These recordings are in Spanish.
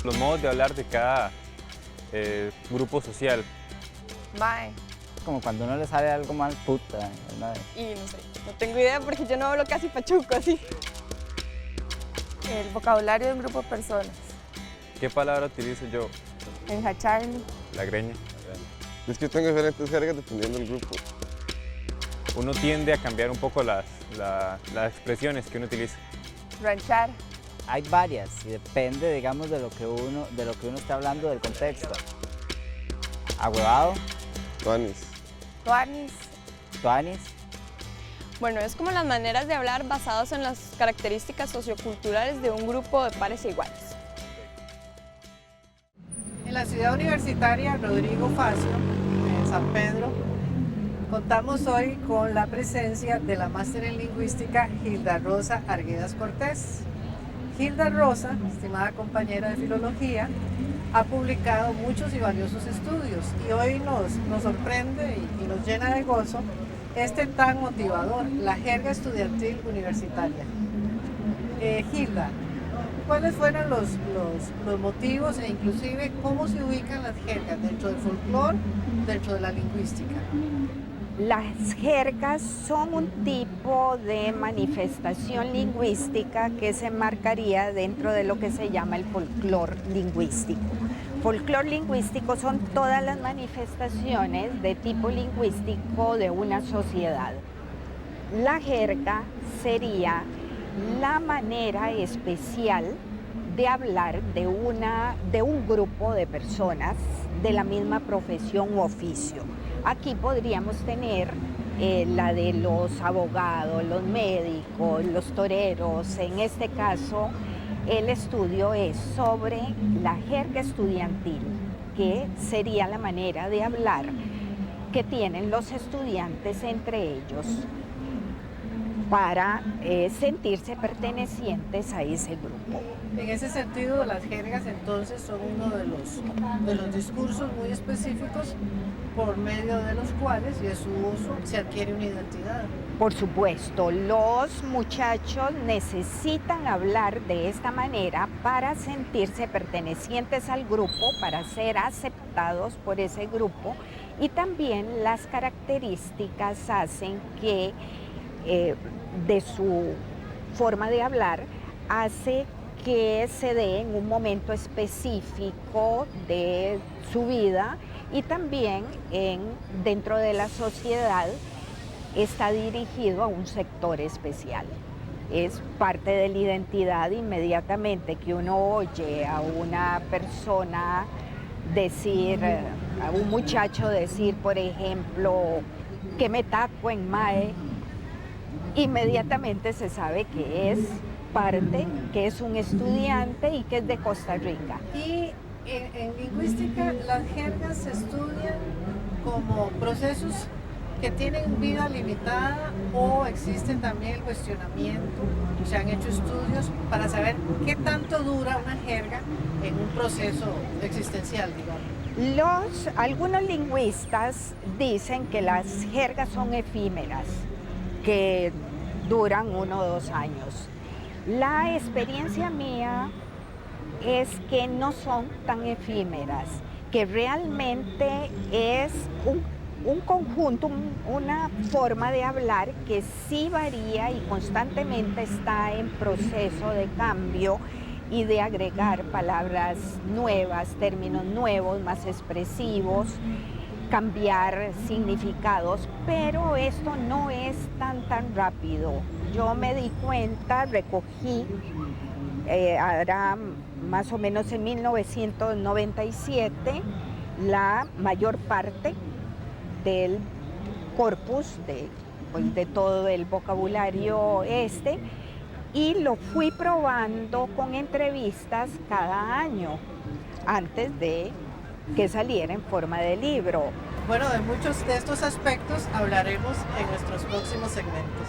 Los modos de hablar de cada grupo social. Mae. Como cuando uno le sale algo mal, puta, ¿verdad? Y no sé, no tengo idea porque yo no hablo casi pachuco así. El vocabulario de un grupo de personas. ¿Qué palabra utilizo yo? Enjacharme. La greña. Es que tengo diferentes jergas dependiendo del grupo. Uno tiende a cambiar un poco las expresiones que uno utiliza. Ranchar. Hay varias y depende, digamos, de lo que uno está hablando, del contexto. Ahuevado, Tuanis. Tuanis. tuanis, Bueno, es como las maneras de hablar basadas en las características socioculturales de un grupo de pares e iguales. En la ciudad universitaria Rodrigo Facio, en San Pedro, contamos hoy con la presencia de la máster en lingüística Hilda Rosa Arguedas Cortés. Hilda Rosa, estimada compañera de filología, ha publicado muchos y valiosos estudios y hoy nos sorprende y nos llena de gozo este tan motivador, la jerga estudiantil universitaria. Hilda, ¿cuáles fueron los motivos e inclusive cómo se ubican las jergas dentro del folclore, dentro de la lingüística? Las jergas son un tipo de manifestación lingüística que se enmarcaría dentro de lo que se llama el folclore lingüístico. Folclore lingüístico son todas las manifestaciones de tipo lingüístico de una sociedad. La jerga sería la manera especial de hablar de un grupo de personas de la misma profesión u oficio. Aquí podríamos tener la de los abogados, los médicos, los toreros. En este caso, el estudio es sobre la jerga estudiantil, que sería la manera de hablar que tienen los estudiantes entre ellos para sentirse pertenecientes a ese grupo. En ese sentido, las jergas entonces son uno de los discursos muy específicos por medio de los cuales y de su uso se adquiere una identidad. Por supuesto, los muchachos necesitan hablar de esta manera para sentirse pertenecientes al grupo, para ser aceptados por ese grupo, y también las características hacen que de su forma de hablar hace que se dé en un momento específico de su vida y también dentro de la sociedad está dirigido a un sector especial. Es parte de la identidad inmediatamente que uno oye a una persona decir, a un muchacho decir, por ejemplo, que me taco en mae, inmediatamente se sabe que es parte, que es un estudiante y que es de Costa Rica. Y en lingüística las jergas se estudian como procesos que tienen vida limitada o existe también el cuestionamiento, se han hecho estudios para saber qué tanto dura una jerga en un proceso existencial, digamos. Algunos lingüistas dicen que las jergas son efímeras, que duran 1 o 2 años. La experiencia mía es que no son tan efímeras, que realmente es un conjunto, una forma de hablar que sí varía y constantemente está en proceso de cambio y de agregar palabras nuevas, términos nuevos, más expresivos, cambiar significados, pero esto no es tan rápido. Yo me di cuenta, recogí, ahora más o menos en 1997, la mayor parte del corpus de todo el vocabulario y lo fui probando con entrevistas cada año antes de que saliera en forma de libro. Bueno, de muchos de estos aspectos hablaremos en nuestros próximos segmentos.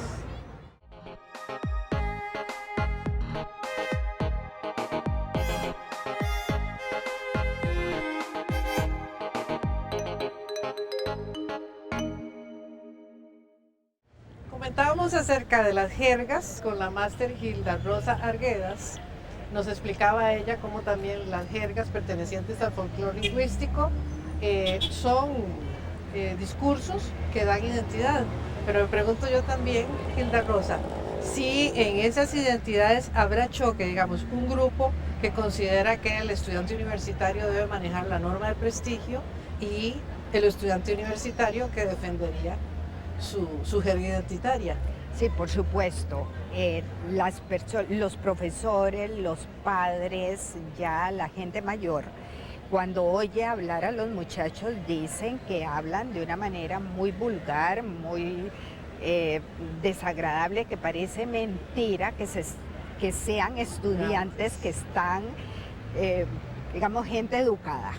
Comentábamos acerca de las jergas con la máster Hilda Rosa Arguedas nos explicaba ella cómo también las jergas pertenecientes al folclore lingüístico son discursos que dan identidad. Pero me pregunto yo también, Hilda Rosa, si en esas identidades habrá choque, digamos, un grupo que considera que el estudiante universitario debe manejar la norma de prestigio y el estudiante universitario que defendería su jerga identitaria. Sí, por supuesto. Los profesores, los padres, ya la gente mayor, cuando oye hablar a los muchachos dicen que hablan de una manera muy vulgar, muy desagradable, que parece mentira que sean estudiantes que están, digamos, gente educada.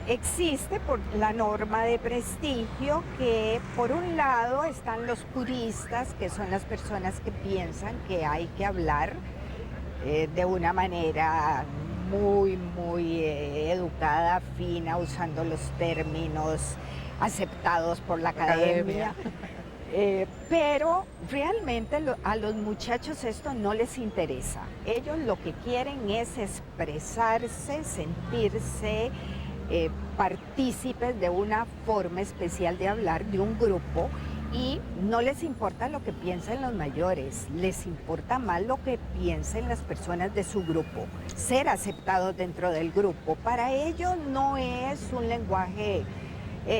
Existe por la norma de prestigio que por un lado están los puristas, que son las personas que piensan que hay que hablar de una manera muy educada, fina, usando los términos aceptados por la academia. Pero realmente a los muchachos esto no les interesa. Ellos lo que quieren es expresarse, sentirse partícipes de una forma especial de hablar, de un grupo, y no les importa lo que piensen los mayores, les importa más lo que piensen las personas de su grupo, ser aceptados dentro del grupo. Para ellos no es un lenguaje...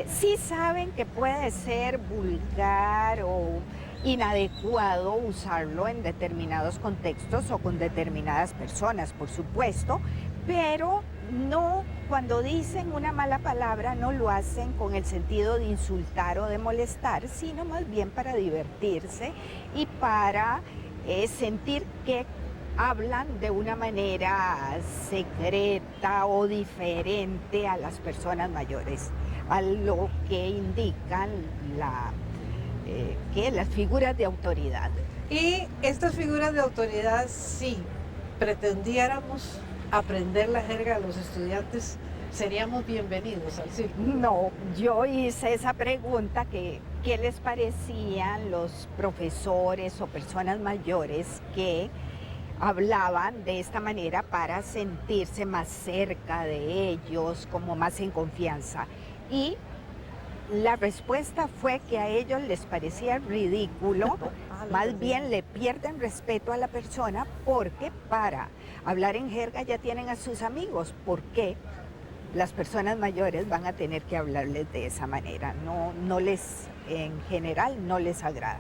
sí saben que puede ser vulgar o inadecuado usarlo en determinados contextos o con determinadas personas, por supuesto, pero no, cuando dicen una mala palabra no lo hacen con el sentido de insultar o de molestar, sino más bien para divertirse y para sentir que hablan de una manera secreta o diferente a las personas mayores, a lo que indican las figuras de autoridad. Y estas figuras de autoridad, si pretendiéramos aprender la jerga de los estudiantes, seríamos bienvenidos al círculo. No, yo hice esa pregunta que qué les parecían los profesores o personas mayores que hablaban de esta manera para sentirse más cerca de ellos, como más en confianza. Y la respuesta fue que a ellos les parecía ridículo, más bien le pierden respeto a la persona porque para hablar en jerga ya tienen a sus amigos. ¿Por qué las personas mayores van a tener que hablarles de esa manera? No les, en general, no les agrada.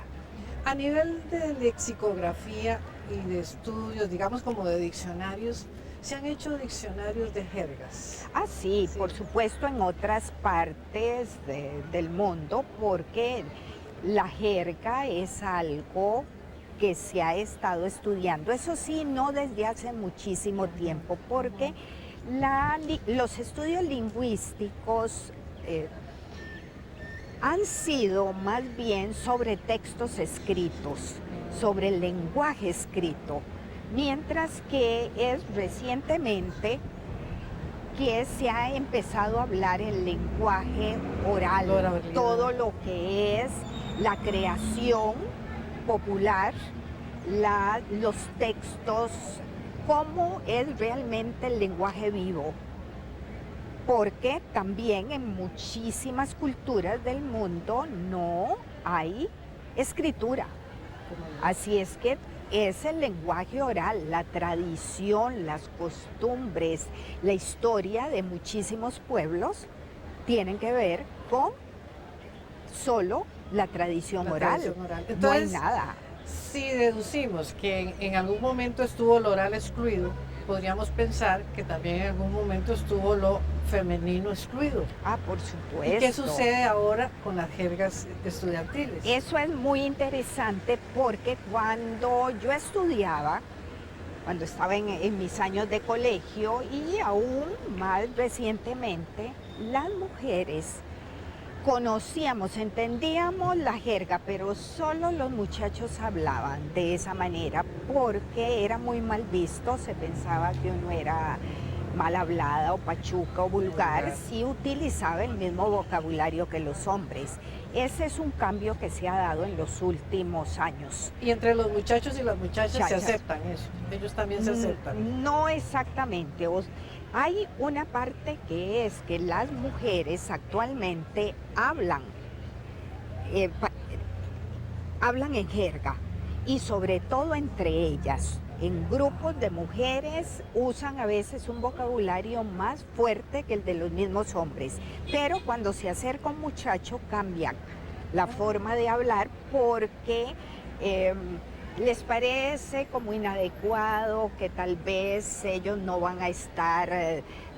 A nivel de lexicografía y de estudios, digamos como de diccionarios, ¿se han hecho diccionarios de jergas? Ah, sí, por supuesto en otras partes del mundo, porque la jerga es algo que se ha estado estudiando. Eso sí, no desde hace muchísimo tiempo, porque los estudios lingüísticos han sido más bien sobre textos escritos, sobre el lenguaje escrito, mientras que es recientemente que se ha empezado a hablar el lenguaje oral, todo lo que es la creación popular, los textos, cómo es realmente el lenguaje vivo. Porque también en muchísimas culturas del mundo no hay escritura. Así es que es el lenguaje oral, la tradición, las costumbres, la historia de muchísimos pueblos tienen que ver con solo la tradición oral. Entonces, no hay nada. Si deducimos que en algún momento estuvo lo oral excluido, podríamos pensar que también en algún momento estuvo lo femenino excluido. Ah, por supuesto. ¿Y qué sucede ahora con las jergas estudiantiles? Eso es muy interesante porque cuando yo estudiaba, cuando estaba en mis años de colegio y aún más recientemente, las mujeres conocíamos, entendíamos la jerga, pero solo los muchachos hablaban de esa manera porque era muy mal visto, se pensaba que uno era mal hablada o pachuca o vulgar, sí utilizaba el mismo vocabulario que los hombres. Ese es un cambio que se ha dado en los últimos años. Y entre los muchachos y las muchachas se Muchachas. aceptan eso, ellos también se aceptan. No exactamente. Hay una parte que es que las mujeres actualmente hablan en jerga y sobre todo entre ellas. En grupos de mujeres usan a veces un vocabulario más fuerte que el de los mismos hombres, pero cuando se acerca un muchacho cambian la forma de hablar porque les parece como inadecuado, que tal vez ellos no van a estar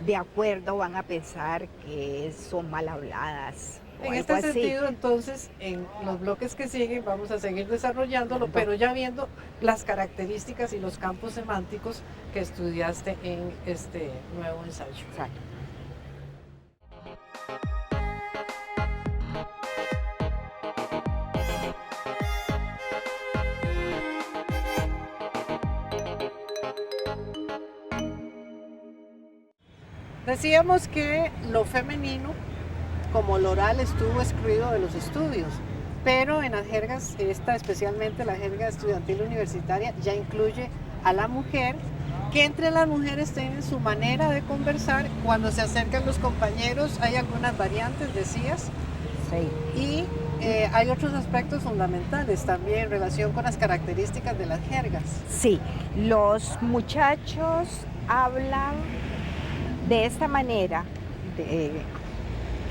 de acuerdo, van a pensar que son mal habladas. En algo este así. sentido, entonces, en los bloques que siguen vamos a seguir desarrollándolo, pero ya viendo las características y los campos semánticos que estudiaste en este nuevo ensayo. Exacto. Decíamos que lo femenino, como lo oral, estuvo excluido de los estudios, pero en las jergas, especialmente la jerga estudiantil universitaria, ya incluye a la mujer, que entre las mujeres tienen su manera de conversar. Cuando se acercan los compañeros hay algunas variantes, decías, Sí. y hay otros aspectos fundamentales también en relación con las características de las jergas. Sí, los muchachos hablan de esta manera.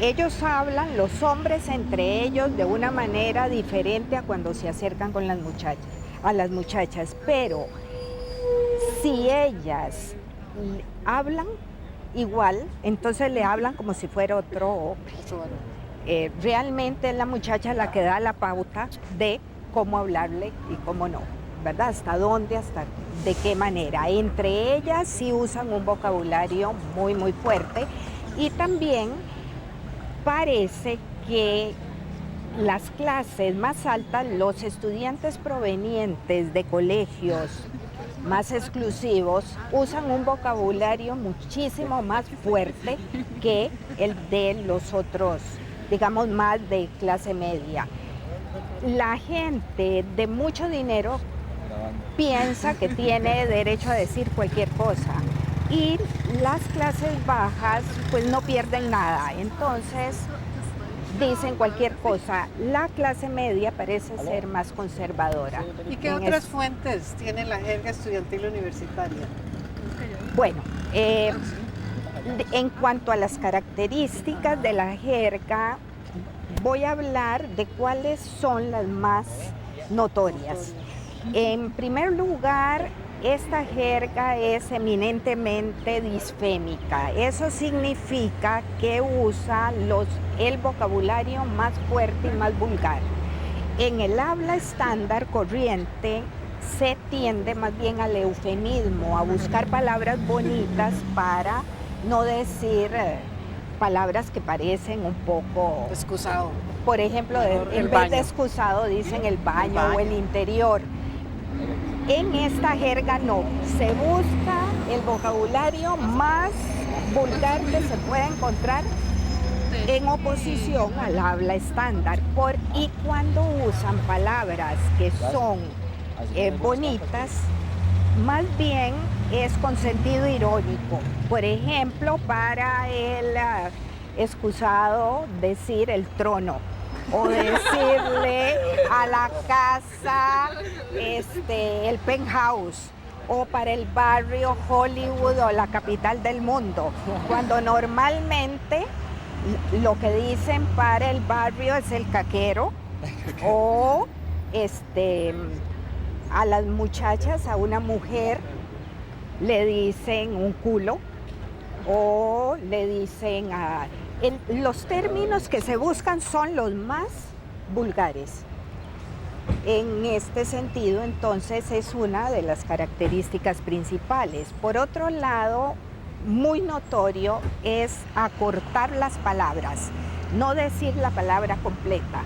Ellos hablan, los hombres entre ellos, de una manera diferente a cuando se acercan con las muchachas, pero si ellas hablan igual, entonces le hablan como si fuera otro hombre. Otro varón. Realmente es la muchacha la que da la pauta de cómo hablarle y cómo no, ¿verdad? Hasta dónde, hasta de qué manera. Entre ellas sí usan un vocabulario muy, muy fuerte, y también parece que las clases más altas, los estudiantes provenientes de colegios más exclusivos, usan un vocabulario muchísimo más fuerte que el de los otros, digamos, más de clase media. La gente de mucho dinero piensa que tiene derecho a decir cualquier cosa, y las clases bajas pues no pierden nada, entonces dicen cualquier cosa. La clase media parece ser más conservadora. ¿Y qué en otras fuentes tiene la jerga estudiantil universitaria? Bueno, en cuanto a las características de la jerga, voy a hablar de cuáles son las más notorias. En primer lugar, esta jerga es eminentemente disfémica. Eso significa que usa el vocabulario más fuerte y más vulgar. En el habla estándar corriente se tiende más bien al eufemismo, a buscar palabras bonitas para no decir palabras que parecen un poco... Excusado. Por ejemplo, en vez de excusado dicen el baño o el interior. En esta jerga no, se busca el vocabulario más vulgar que se pueda encontrar en oposición al habla estándar. Y cuando usan palabras que son bonitas, más bien es con sentido irónico. Por ejemplo, para el excusado decir el trono, o decirle a la casa el penthouse, o para el barrio Hollywood o la capital del mundo, cuando normalmente lo que dicen para el barrio es el caquero, o a las muchachas, a una mujer le dicen un culo, o le dicen los términos que se buscan son los más vulgares. En este sentido, entonces, es una de las características principales. Por otro lado, muy notorio es acortar las palabras, no decir la palabra completa.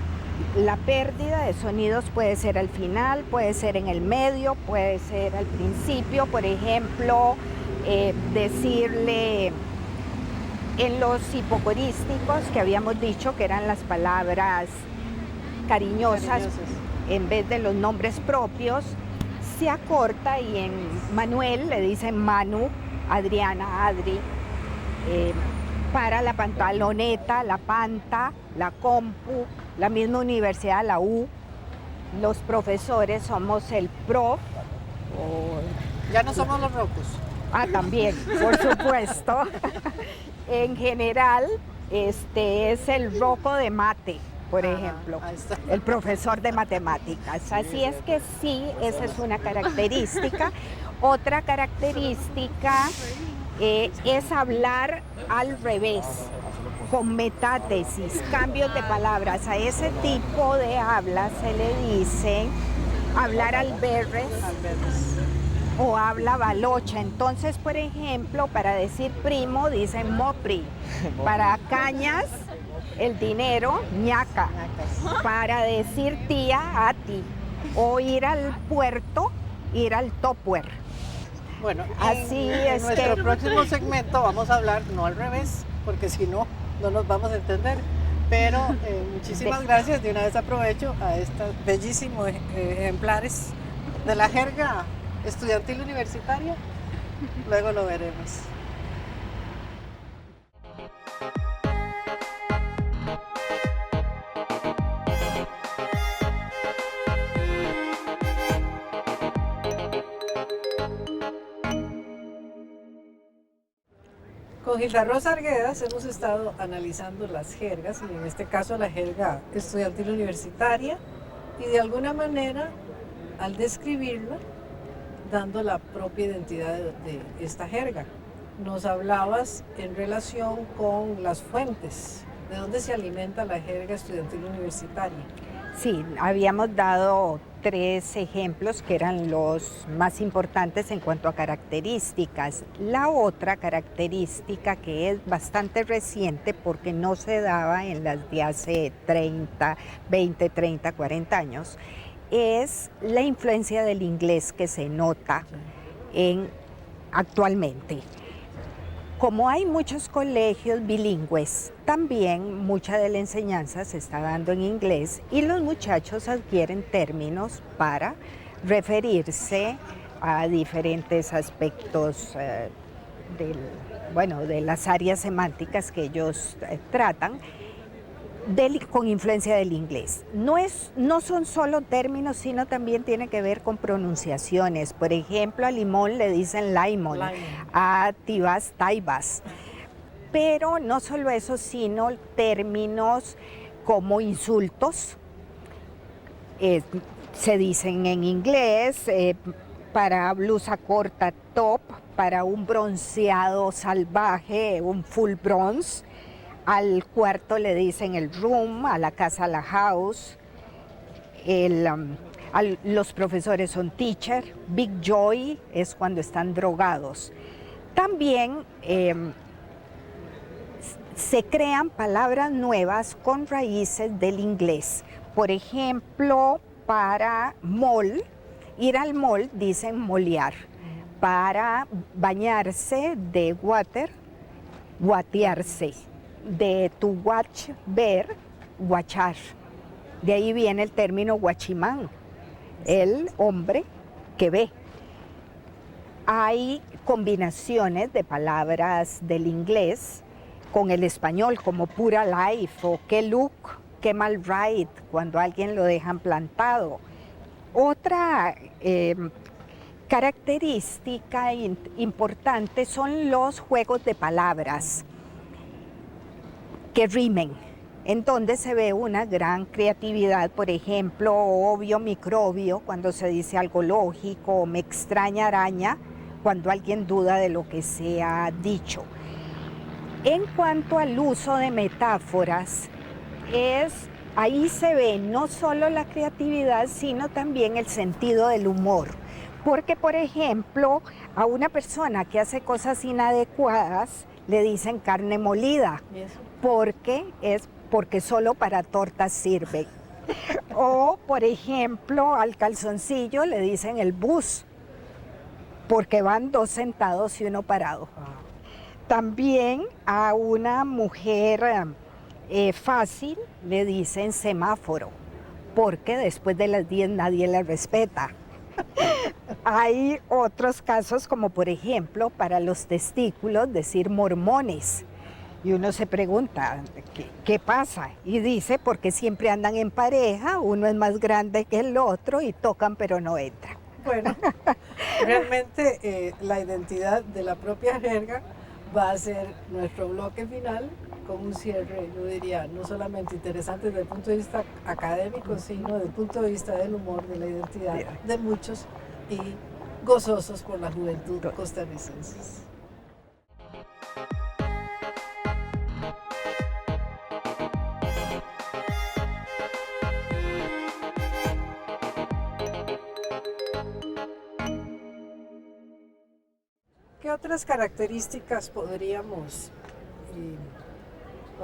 La pérdida de sonidos puede ser al final, puede ser en el medio, puede ser al principio. Por ejemplo, decirle en los hipocorísticos que habíamos dicho que eran las palabras cariñosas en vez de los nombres propios, se acorta y en Manuel le dicen Manu, Adriana, Adri. Para la pantaloneta, la panta, la compu, la misma universidad, la U. Los profesores somos el prof. Ya no somos los rocos. También, por supuesto. En general, es el roco de mate, por ejemplo, ahí está. el profesor de matemáticas. Así es que sí, esa es una característica. Otra característica es hablar al revés, con metátesis, cambios de palabras. A ese tipo de habla se le dice hablar alberres o habla balocha. Entonces, por ejemplo, para decir primo dicen mopri, para cañas, el dinero, ñaca, para decir tía, ati, o ir al puerto, ir al topper. Bueno, Así en es nuestro que- próximo segmento vamos a hablar no al revés, porque si no, no nos vamos a entender. Pero muchísimas gracias. De una vez aprovecho a estos bellísimos ejemplares de la jerga estudiantil universitaria. Luego lo veremos. Con Gilda Rosa Arguedas hemos estado analizando las jergas, y en este caso la jerga estudiantil universitaria, y de alguna manera, al describirla, dando la propia identidad de esta jerga. Nos hablabas en relación con las fuentes, de dónde se alimenta la jerga estudiantil universitaria. Sí, habíamos dado 3 ejemplos que eran los más importantes en cuanto a características. La otra característica, que es bastante reciente porque no se daba en las de hace 20, 30, 40 años, es la influencia del inglés que se nota actualmente. Como hay muchos colegios bilingües, también mucha de la enseñanza se está dando en inglés y los muchachos adquieren términos para referirse a diferentes aspectos de las áreas semánticas que ellos tratan con influencia del inglés. No son solo términos, sino también tiene que ver con pronunciaciones. Por ejemplo, a limón le dicen limon, a tibas, taibas. Pero no solo eso, sino términos como insultos, se dicen en inglés, para blusa corta, top, para un bronceado salvaje, un full bronze. Al cuarto le dicen el room, a la casa la house. Los profesores son teacher. Big joy es cuando están drogados. También se crean palabras nuevas con raíces del inglés. Por ejemplo, para mall, ir al mall dicen molear. Para bañarse de water, guatearse. De to watch, ver, guachar. De ahí viene el término guachimán, el hombre que ve. Hay combinaciones de palabras del inglés con el español, como pura life o qué look, qué mal ride, cuando a alguien lo dejan plantado. Otra característica importante son los juegos de palabras que rimen, en donde se ve una gran creatividad. Por ejemplo, obvio, microbio, cuando se dice algo lógico, o me extraña araña, cuando alguien duda de lo que se ha dicho. En cuanto al uso de metáforas, ahí se ve no solo la creatividad, sino también el sentido del humor. Porque, por ejemplo, a una persona que hace cosas inadecuadas le dicen carne molida. Porque solo para tortas sirve. O, por ejemplo, al calzoncillo le dicen el bus. porque van 2 sentados y 1 parado. También a una mujer fácil le dicen semáforo, porque después de las 10 nadie la respeta. Hay otros casos, como por ejemplo para los testículos decir mormones. Y uno se pregunta, ¿qué pasa? Y dice, porque siempre andan en pareja, uno es más grande que el otro y tocan pero no entran. Bueno, realmente la identidad de la propia jerga va a ser nuestro bloque final con un cierre, yo diría, no solamente interesante desde el punto de vista académico, sino desde el punto de vista del humor, de la identidad de muchos y gozosos por la juventud costarricenses. ¿Qué otras características podríamos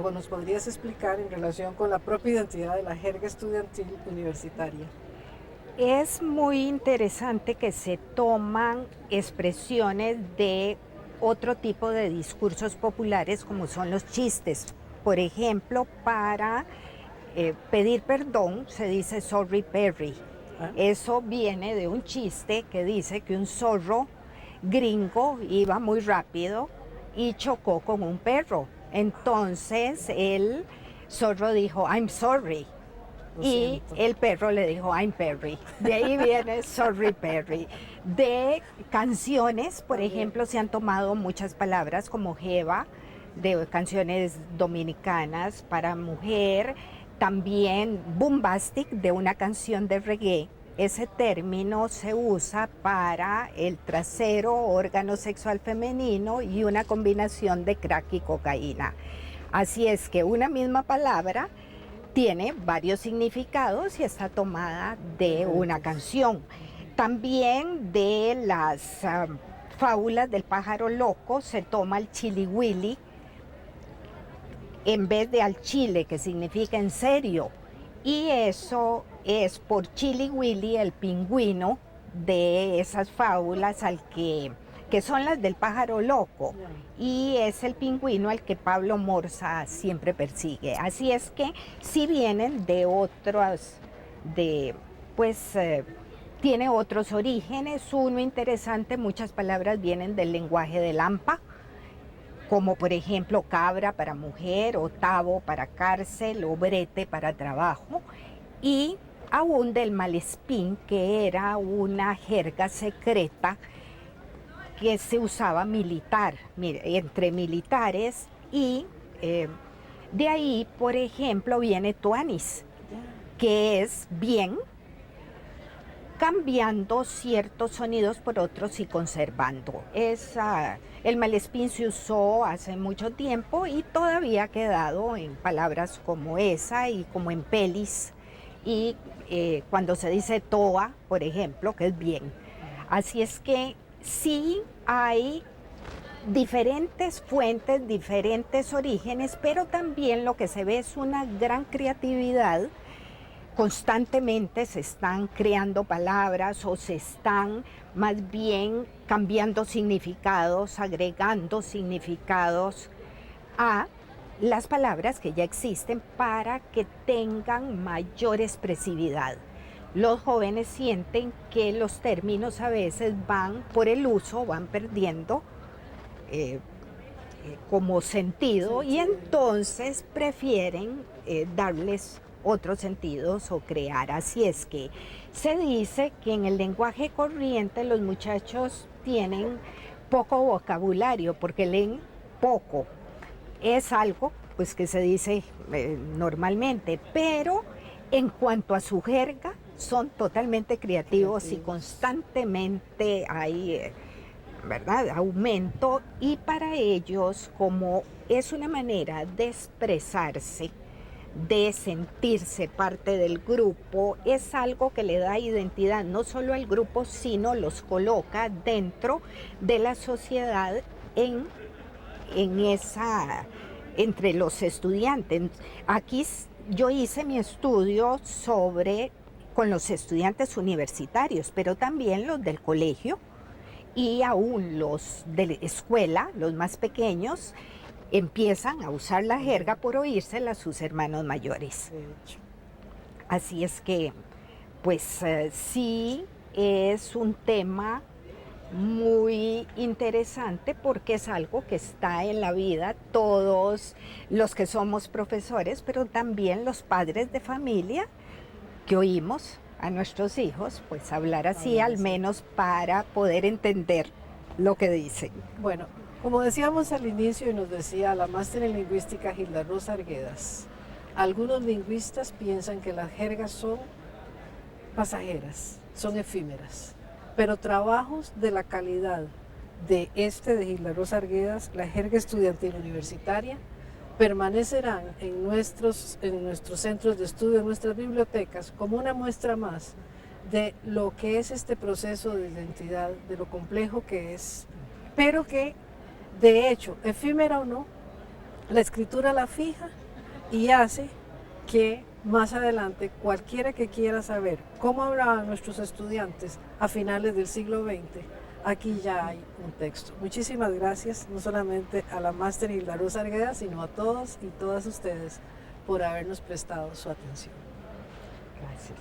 o nos podrías explicar en relación con la propia identidad de la jerga estudiantil universitaria? Es muy interesante que se toman expresiones de otro tipo de discursos populares como son los chistes. Por ejemplo, para pedir perdón se dice sorry Perry. Eso viene de un chiste que dice que un zorro gringo iba muy rápido y chocó con un perro. Entonces el zorro dijo, I'm sorry. Y el perro le dijo, I'm Perry. De ahí viene Sorry Perry. De canciones, por ejemplo, se han tomado muchas palabras como jeva, de canciones dominicanas para mujer, también bombastic, de una canción de reggae. Ese término se usa para el trasero, órgano sexual femenino y una combinación de crack y cocaína. Así es que una misma palabra tiene varios significados y está tomada de una canción. También de las fábulas del pájaro loco se toma el chiliwili en vez de al chile, que significa en serio. Y eso es por Chili Willy, el pingüino de esas fábulas que son las del pájaro loco. Y es el pingüino al que Pablo Morza siempre persigue. Así es que sí vienen de otros, tiene otros orígenes. Uno interesante, muchas palabras vienen del lenguaje del Lampa, como por ejemplo cabra para mujer, o tabo para cárcel, o brete para trabajo, y aún del malespín, que era una jerga secreta que se usaba militar, entre militares, y de ahí, por ejemplo, viene tuanis, que es bien, cambiando ciertos sonidos por otros y conservando. El malespín se usó hace mucho tiempo y todavía ha quedado en palabras como esa y como en pelis, y cuando se dice toa, por ejemplo, que es bien. Así es que sí hay diferentes fuentes, diferentes orígenes, pero también lo que se ve es una gran creatividad. Constantemente se están creando palabras o se están más bien cambiando significados, agregando significados a las palabras que ya existen para que tengan mayor expresividad. Los jóvenes sienten que los términos a veces van, por el uso, van perdiendo como sentido, y entonces prefieren darles otros sentidos o crear. Así es que se dice que en el lenguaje corriente los muchachos tienen poco vocabulario porque leen poco. Es algo pues que se dice normalmente, pero en cuanto a su jerga son totalmente creativos y constantemente hay ¿verdad? Aumento, y para ellos, como es una manera de expresarse, de sentirse parte del grupo, es algo que le da identidad no solo al grupo, sino los coloca dentro de la sociedad entre los estudiantes. Aquí yo hice mi estudio con los estudiantes universitarios, pero también los del colegio, y aún los de la escuela, los más pequeños, empiezan a usar la jerga por oírsela a sus hermanos mayores. De hecho. Así es que, pues sí, es un tema muy interesante porque es algo que está en la vida todos los que somos profesores, pero también los padres de familia que oímos a nuestros hijos pues hablar así, al menos para poder entender lo que dicen. Bueno, como decíamos al inicio y nos decía la máster en lingüística Hilda Rosa Arguedas, algunos lingüistas piensan que las jergas son pasajeras, son efímeras, pero trabajos de la calidad de Hilda Rosa Arguedas, la jerga estudiantil universitaria, permanecerán en nuestros centros de estudio, en nuestras bibliotecas, como una muestra más de lo que es este proceso de identidad, de lo complejo que es, pero que, de hecho, efímera o no, la escritura la fija y hace que más adelante cualquiera que quiera saber cómo hablaban nuestros estudiantes a finales del siglo XX, aquí ya hay un texto. Muchísimas gracias, no solamente a la máster Hilda Rosa Arguedas, sino a todos y todas ustedes por habernos prestado su atención. Gracias.